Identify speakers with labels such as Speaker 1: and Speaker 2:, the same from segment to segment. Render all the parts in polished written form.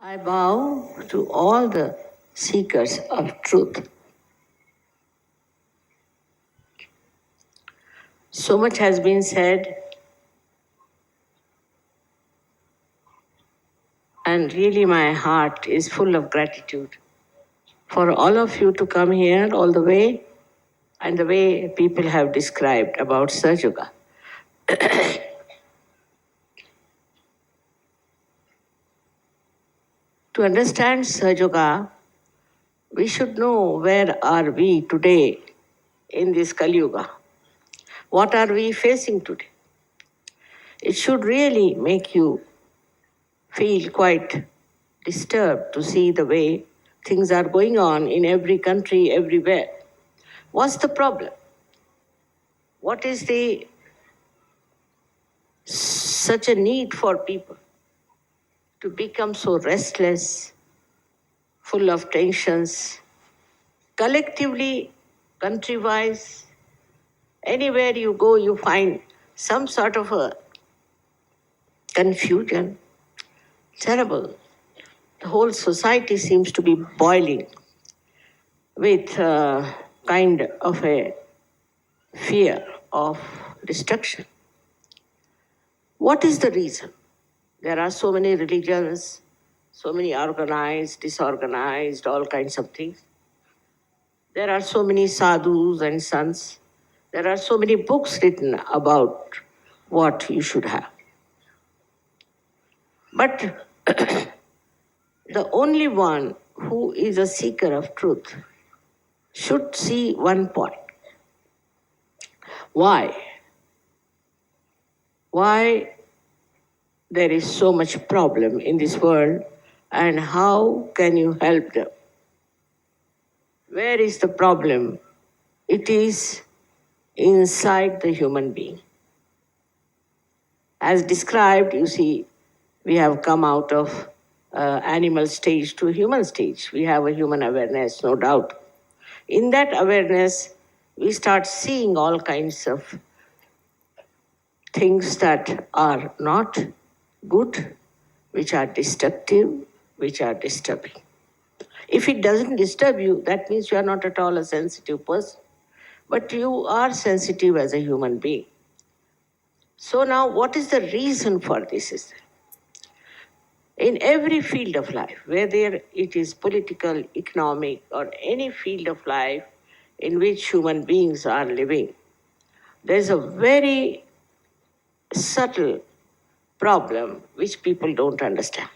Speaker 1: I bow to all the seekers of truth. So much has been said, and really my heart is full of gratitude for all of you to come here all the way and the way people have described about Sahaja Yoga. To understand Sahaja Yoga, we should know where are we today in this Kali Yuga. What are we facing today? It should really make you feel quite disturbed to see the way things are going on in every country, everywhere. What's the problem? What is such a need for people to become so restless, full of tensions, collectively, country-wise, anywhere you go, you find some sort of a confusion. Terrible. The whole society seems to be boiling with a kind of a fear of destruction. What is the reason? There are so many religions, so many organized, disorganized, all kinds of things. There are so many sadhus and sants. There are so many books written about what you should have. But the only one who is a seeker of truth should see one point. Why? Why there is so much problem in this world, and how can you help them? Where is the problem? It is inside the human being. As described, you see, we have come out of animal stage to human stage. We have a human awareness, no doubt. In that awareness, we start seeing all kinds of things that are not good, which are destructive, which are disturbing. If it doesn't disturb you, that means you are not at all a sensitive person. But you are sensitive as a human being. So now, what is the reason for this? In every field of life, whether it is political, economic, or any field of life in which human beings are living, there is a very subtle problem which people don't understand.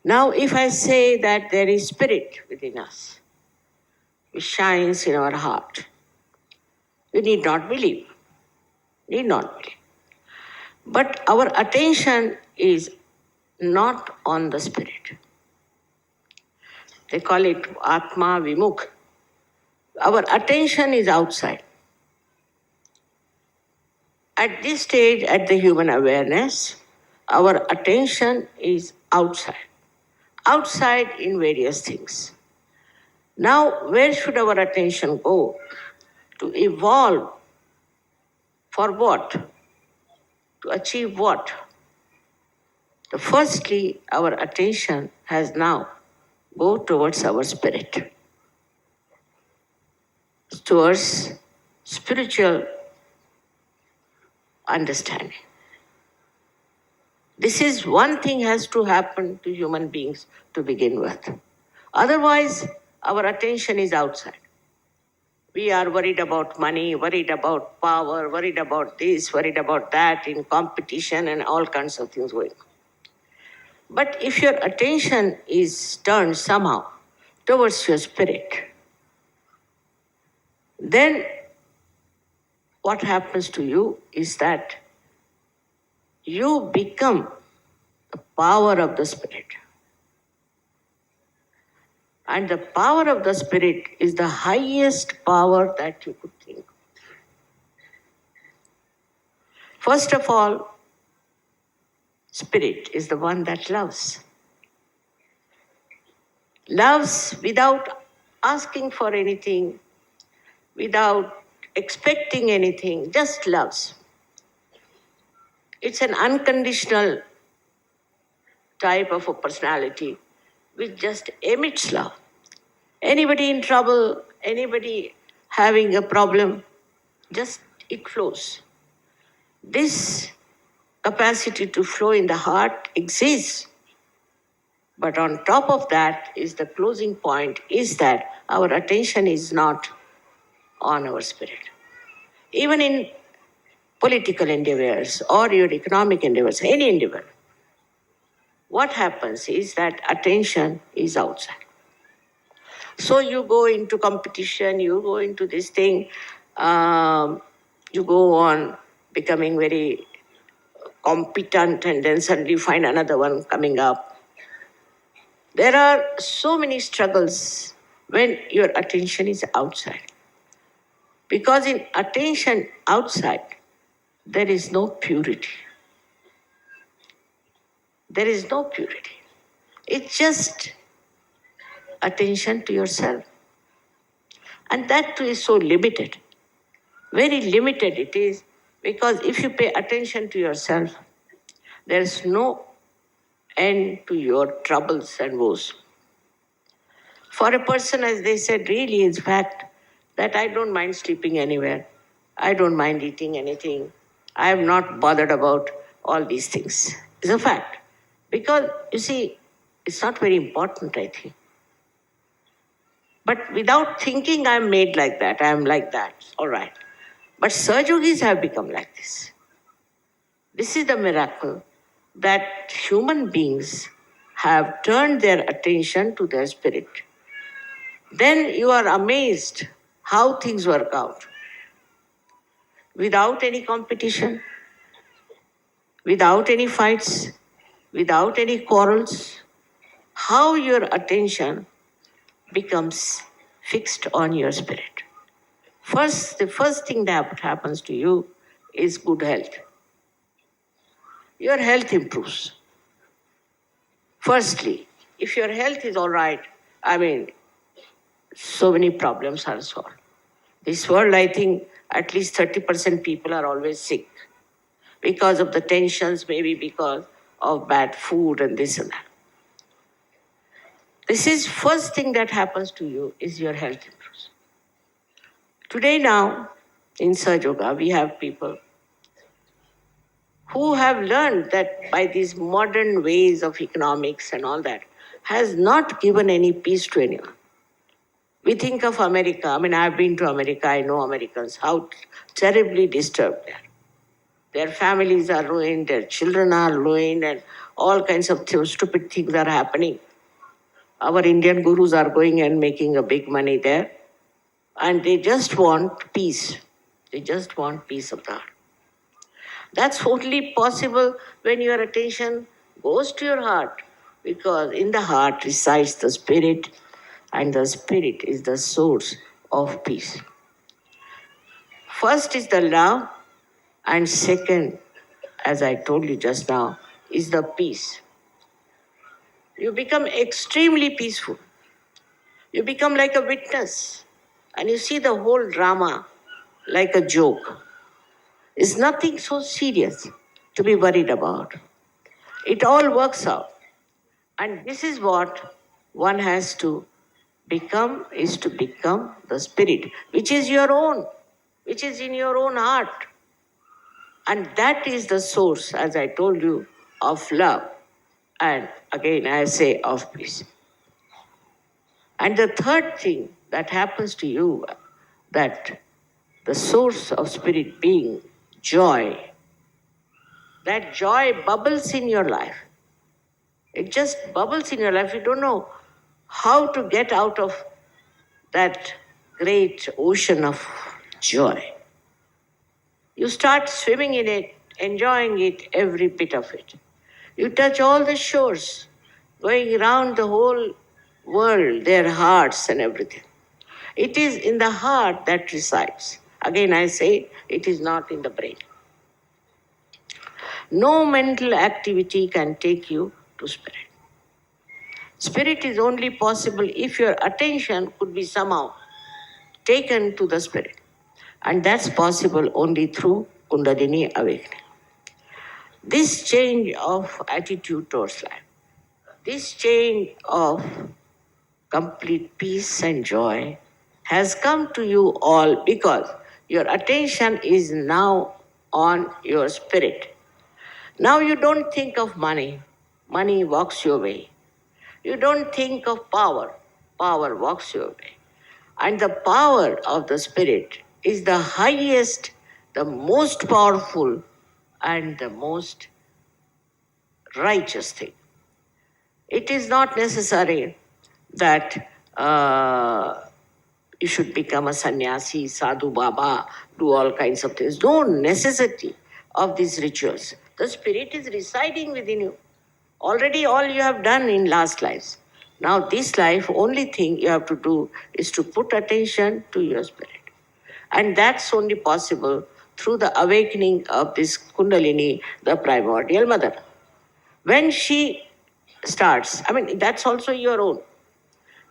Speaker 1: Now, if I say that there is spirit within us, which shines in our heart, you need not believe. Need not believe. But our attention is not on the spirit. They call it Atma Vimukh. Our attention is outside. At this stage, at the human awareness, our attention is outside. Outside in various things. Now, where should our attention go? To evolve. For what? To achieve what? Firstly, our attention has now go towards our spirit, towards spiritual understanding. This is one thing has to happen to human beings to begin with. Otherwise, our attention is outside. We are worried about money, worried about power, worried about this, worried about that, in competition and all kinds of things going on. But if your attention is turned somehow towards your spirit, then what happens to you is that you become the power of the spirit. And the power of the spirit is the highest power that you could think. First of all, spirit is the one that loves. Loves without asking for anything, without expecting anything, just loves. It's an unconditional type of a personality which just emits love. Anybody in trouble, anybody having a problem, just it flows. This capacity to flow in the heart exists. But on top of that is the closing point is that our attention is not on our spirit. Even in political endeavors or your economic endeavors, any endeavor, what happens is that attention is outside. So you go into competition, you go into this thing, you go on becoming very competent and then suddenly find another one coming up. There are so many struggles when your attention is outside. Because in attention outside, there is no purity. There is no purity. It's just attention to yourself. And that too is so limited. Very limited it is, because if you pay attention to yourself, there is no end to your troubles and woes. For a person, as they said, really is fact that I don't mind sleeping anywhere. I don't mind eating anything. I am not bothered about all these things. It's a fact. Because, you see, it's not very important, I think. But without thinking, I'm made like that. I am like that. All right. But Sahaja have become like this. This is the miracle that human beings have turned their attention to their spirit. Then you are amazed how things work out. Without any competition, without any fights, without any quarrels, how your attention becomes fixed on your spirit. The first thing that happens to you is good health. Your health improves. Firstly, if your health is all right, so many problems are solved. This world, I think, at least 30% people are always sick because of the tensions, maybe because of bad food and this and that. This is first thing that happens to you is your health improves. Today now, in Sahaja Yoga, we have people who have learned that by these modern ways of economics and all that has not given any peace to anyone. We think of America. I've been to America. I know Americans, how terribly disturbed they are. Their families are ruined, their children are ruined, and all kinds of stupid things are happening. Our Indian gurus are going and making a big money there. And they just want peace. They just want peace of the heart. That's only possible when your attention goes to your heart, because in the heart resides the spirit, and the spirit is the source of peace. First is the love, and second, as I told you just now, is the peace. You become extremely peaceful. You become like a witness, and you see the whole drama like a joke. It's nothing so serious to be worried about. It all works out. And this is what one has to become, is to become the spirit, which is your own, which is in your own heart. And that is the source, as I told you, of love. And again, I say of peace. And the third thing that happens to you, that the source of spirit being joy, that joy bubbles in your life. It just bubbles in your life. You don't know how to get out of that great ocean of joy. You start swimming in it, enjoying it, every bit of it. You touch all the shores, going around the whole world, their hearts and everything. It is in the heart that resides. Again, I say, it is not in the brain. No mental activity can take you to spirit. Spirit is only possible if your attention could be somehow taken to the spirit. And that's possible only through Kundalini awakening. This change of attitude towards life, This chain of complete peace and joy has come to you all because your attention is now on your spirit. Now you don't think of money. Money walks your way. You don't think of power. Power walks your way. And the power of the spirit is the highest, the most powerful, and the most righteous thing. It is not necessary that you should become a sannyasi, sadhu, baba, do all kinds of things. No necessity of these rituals. The spirit is residing within you. Already all you have done in last lives. Now this life, only thing you have to do is to put attention to your spirit. And that's only possible through the awakening of this Kundalini, the primordial mother. When she starts, that's also your own.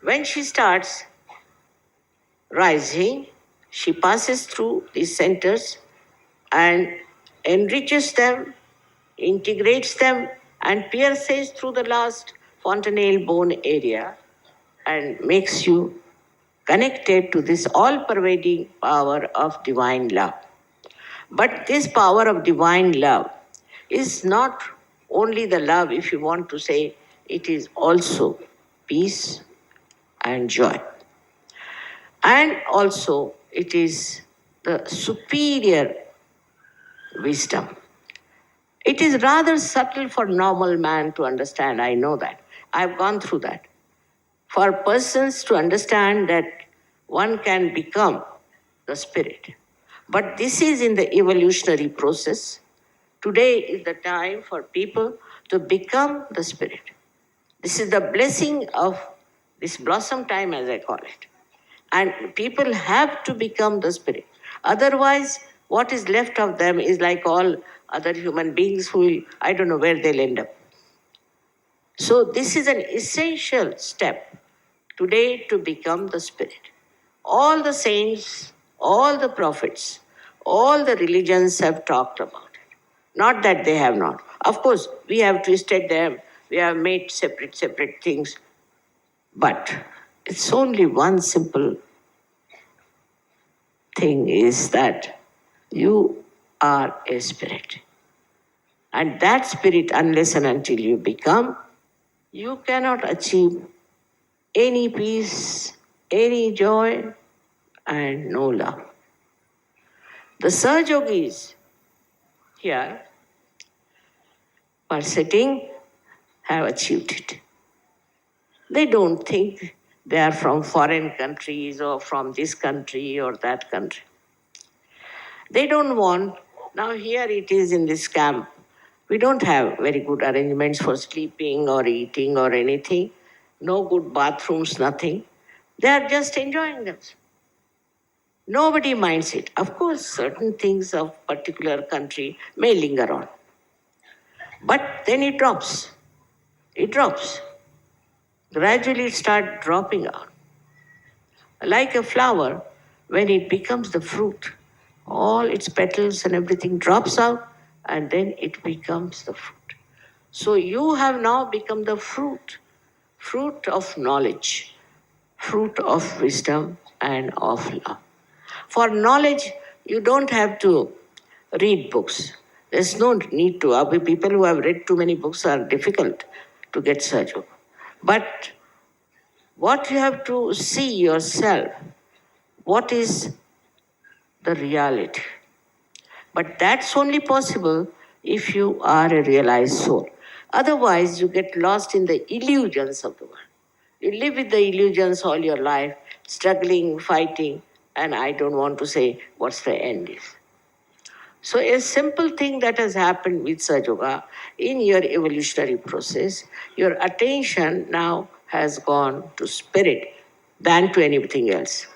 Speaker 1: When she starts rising, she passes through these centers and enriches them, integrates them, and pierces through the last fontanelle bone area and makes you connected to this all-pervading power of divine love. But this power of divine love is not only the love, if you want to say, it is also peace and joy. And also it is the superior wisdom. It is rather subtle for normal man to understand, I know that. I've gone through that. For persons to understand that one can become the spirit. But this is in the evolutionary process. Today is the time for people to become the spirit. This is the blessing of this blossom time, as I call it. And people have to become the spirit. Otherwise, what is left of them is like all other human beings who will, I don't know where they'll end up. So this is an essential step today to become the spirit. All the saints, all the prophets, all the religions have talked about it. Not that they have not. Of course, we have twisted them, we have made separate things. But it's only one simple thing is that you are a spirit. And that spirit, unless and until you become, you cannot achieve any peace, any joy, and no love. The Sahaja Yogis here are sitting, have achieved it. They don't think they are from foreign countries or from this country or that country. They don't want, now here it is in this camp, we don't have very good arrangements for sleeping or eating or anything, no good bathrooms, nothing. They are just enjoying themselves. Nobody minds it. Of course, certain things of particular country may linger on. But then it drops. It drops. Gradually it starts dropping out. Like a flower, when it becomes the fruit, all its petals and everything drops out and then it becomes the fruit. So you have now become the fruit of knowledge, fruit of wisdom and of love. For knowledge, you don't have to read books. There's no need to. People who have read too many books are difficult to get Sahaja Yoga. But what you have to see yourself, what is the reality. But that's only possible if you are a realized soul. Otherwise, you get lost in the illusions of the world. You live with the illusions all your life, struggling, fighting, and I don't want to say what's the end is. So a simple thing that has happened with Sahaja Yoga, in your evolutionary process, your attention now has gone to spirit than to anything else.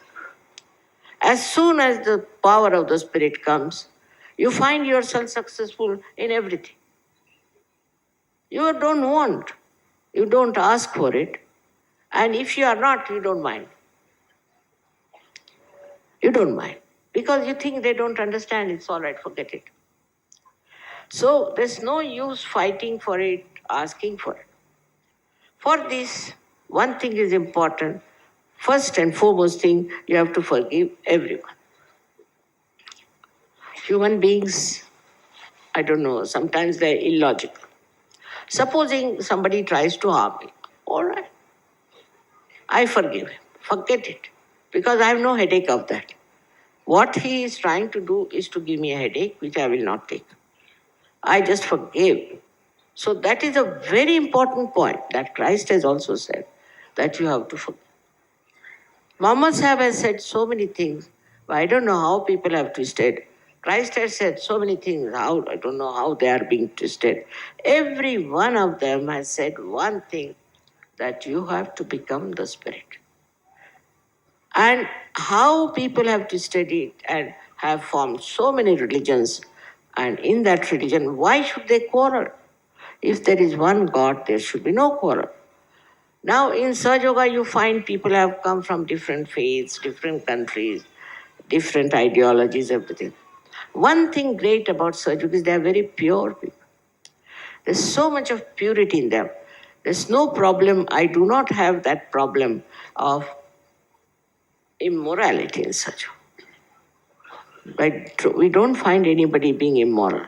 Speaker 1: As soon as the power of the spirit comes, you find yourself successful in everything. You don't want, you don't ask for it, and if you are not, you don't mind. You don't mind. Because you think they don't understand, it's all right, forget it. So there's no use fighting for it, asking for it. For this, one thing is important. First and foremost thing, you have to forgive everyone. Human beings, I don't know, sometimes they're illogical. Supposing somebody tries to harm me, all right, I forgive him, forget it, because I have no headache of that. What he is trying to do is to give me a headache, which I will not take. I just forgave. So that is a very important point that Christ has also said, that you have to forgive. Muhammad Sahib has said so many things, but I don't know how people have twisted. Christ has said so many things, how I don't know how they are being twisted. Every one of them has said one thing, that you have to become the Spirit. And how people have twisted it and have formed so many religions, and in that religion, why should they quarrel? If there is one God, there should be no quarrel. Now in Sahaja Yoga, you find people have come from different faiths, different countries, different ideologies, everything. One thing great about Sahaja Yoga is they are very pure people. There's so much of purity in them. There's no problem. I do not have that problem of immorality in Sahaja Yoga. But we don't find anybody being immoral.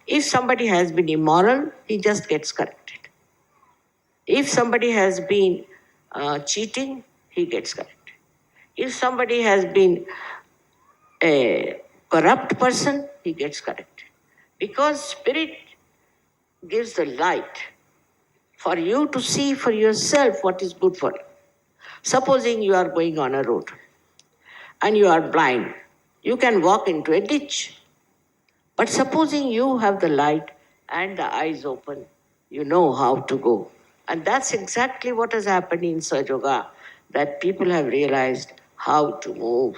Speaker 1: If somebody has been immoral, he just gets corrected. If somebody has been cheating, he gets corrected. If somebody has been a corrupt person, he gets corrected. Because Spirit gives the light for you to see for yourself what is good for you. Supposing you are going on a road and you are blind, you can walk into a ditch. But supposing you have the light and the eyes open, you know how to go. And that's exactly what has happened in Sahaja Yoga, that people have realized how to move,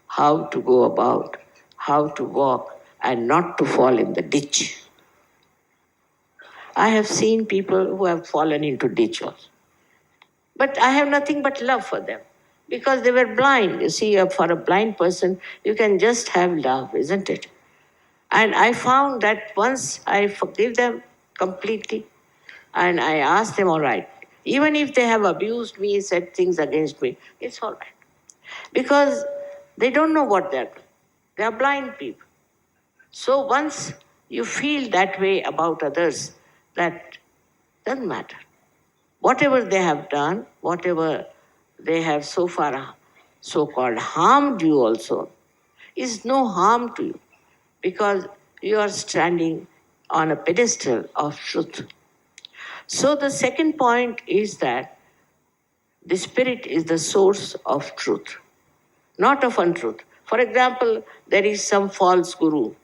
Speaker 1: how to go about, how to walk, and not to fall in the ditch. I have seen people who have fallen into ditch also. But I have nothing but love for them, because they were blind. You see, for a blind person, you can just have love, isn't it? And I found that once I forgive them completely, and I ask them, all right, even if they have abused me, said things against me, it's all right. Because they don't know what they're doing. They are blind people. So once you feel that way about others, that doesn't matter. Whatever they have done, whatever they have so far so-called harmed you also, is no harm to you, because you are standing on a pedestal of truth. So the second point is that the Spirit is the source of truth, not of untruth. For example, there is some false guru.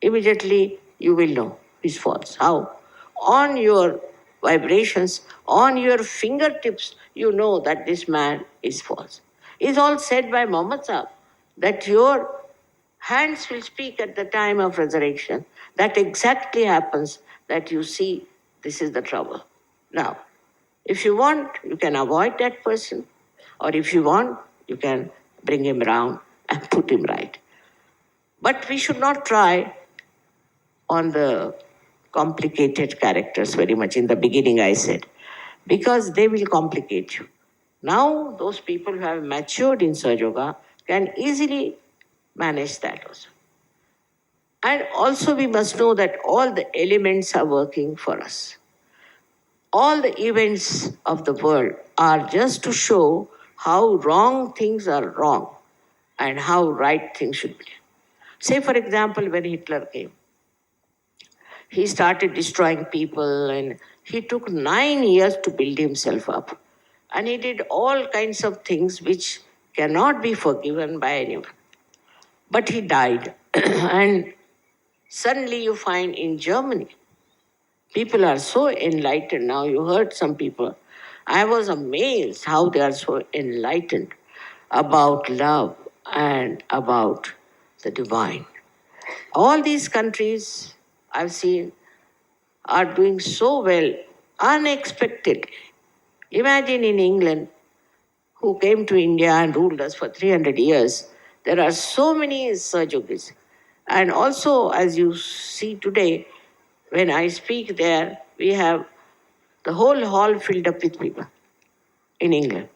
Speaker 1: Immediately you will know he's false. How? On your vibrations, on your fingertips, you know that this man is false. It's all said by Muhammad Sahib, that your hands will speak at the time of resurrection. That exactly happens, that you see this is the trouble. Now, if you want, you can avoid that person, or if you want, you can bring him around and put him right. But we should not try on the complicated characters very much. In the beginning, I said, because they will complicate you. Now, those people who have matured in Sahaja Yoga can easily manage that also. And also, we must know that all the elements are working for us. All the events of the world are just to show how wrong things are wrong and how right things should be. Say, for example, when Hitler came, he started destroying people, and he took 9 years to build himself up. And he did all kinds of things which cannot be forgiven by anyone. But he died. And suddenly you find in Germany, people are so enlightened now. You heard some people. I was amazed how they are so enlightened about love and about the divine. All these countries I've seen are doing so well unexpectedly. Imagine in England, who came to India and ruled us for 300 years, there are so many Sahaja Yogis. And also, as you see today, when I speak there, we have The whole hall filled up with people in England.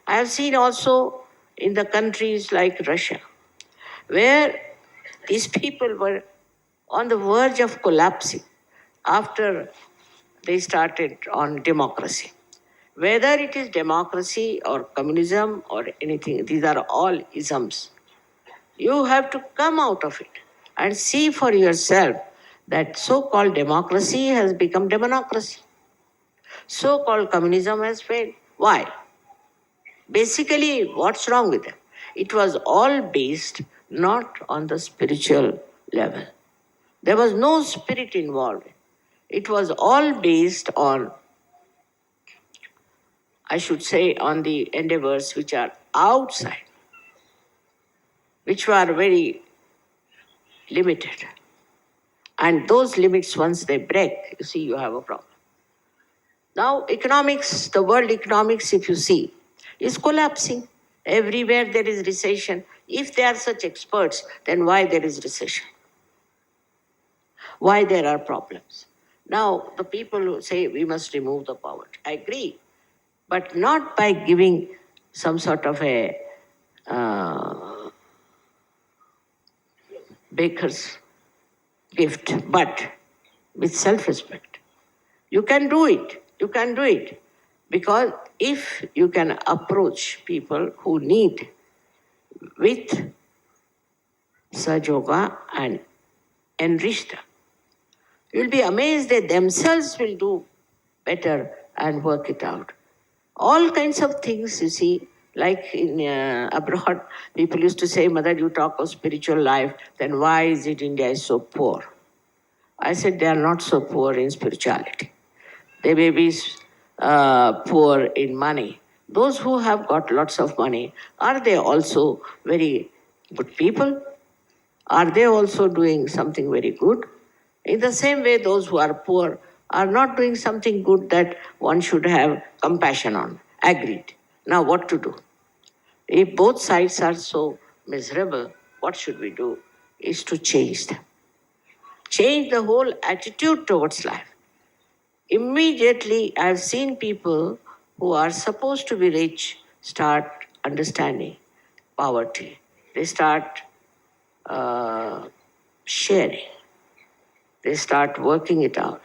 Speaker 1: I have seen also in the countries like Russia, where these people were on the verge of collapsing after they started on democracy. Whether it is democracy or communism or anything, these are all isms. You have to come out of it and see for yourself that so-called democracy has become demonocracy. So-called communism has failed. Why? Basically, what's wrong with them? It was all based not on the spiritual level. There was no spirit involved. It was all based on, I should say, on the endeavors which are outside, which were very limited. And those limits, once they break, you see, you have a problem. Now, economics, the world economics, if you see, is collapsing. Everywhere there is recession. If they are such experts, then why there is recession? Why there are problems? Now, the people who say we must remove the poverty, I agree, but not by giving some sort of a baker's gift, but with self-respect. You can do it. You can do it. Because if you can approach people who need with Sahaja Yoga and enrich them, you'll be amazed that themselves will do better and work it out. All kinds of things, you see, like in abroad, people used to say, Mother, you talk of spiritual life, then why is it India is so poor? I said, they are not so poor in spirituality. They may be poor in money. Those who have got lots of money, are they also very good people? Are they also doing something very good? In the same way, those who are poor are not doing something good that one should have compassion on. Agreed. Now what to do? If both sides are so miserable, what should we do? Is to change them. Change the whole attitude towards life. Immediately, I've seen people who are supposed to be rich start understanding poverty. They start sharing. They start working it out.